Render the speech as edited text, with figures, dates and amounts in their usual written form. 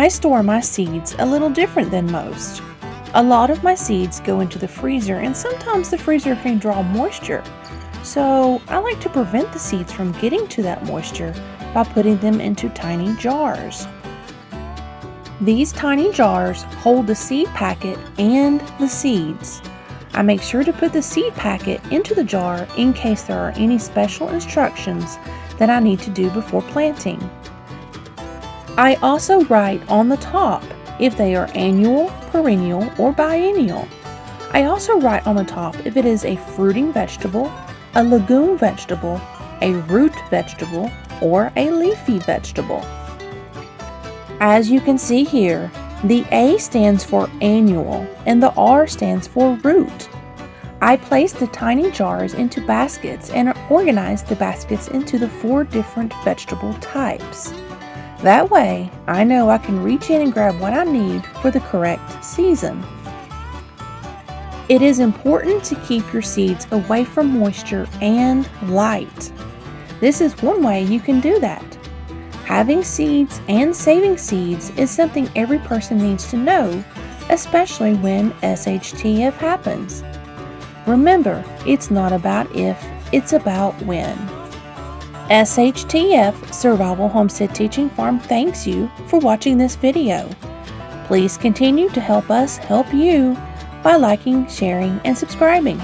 I store my seeds a little different than most. A lot of my seeds go into the freezer, and sometimes the freezer can draw moisture. So I like to prevent the seeds from getting to that moisture by putting them into tiny jars. These tiny jars hold the seed packet and the seeds. I make sure to put the seed packet into the jar in case there are any special instructions that I need to do before planting. I also write on the top if they are annual, perennial, or biennial. I also write on the top if it is a fruiting vegetable, a legume vegetable, a root vegetable, or a leafy vegetable. As you can see here, the A stands for annual and the R stands for root. I place the tiny jars into baskets and organize the baskets into the 4 different vegetable types. That way, I know I can reach in and grab what I need for the correct season. It is important to keep your seeds away from moisture and light. This is one way you can do that. Having seeds and saving seeds is something every person needs to know, especially when SHTF happens. Remember, it's not about if, it's about when. SHTF Survival Homestead Teaching Farm thanks you for watching this video. Please continue to help us help you by liking, sharing, and subscribing.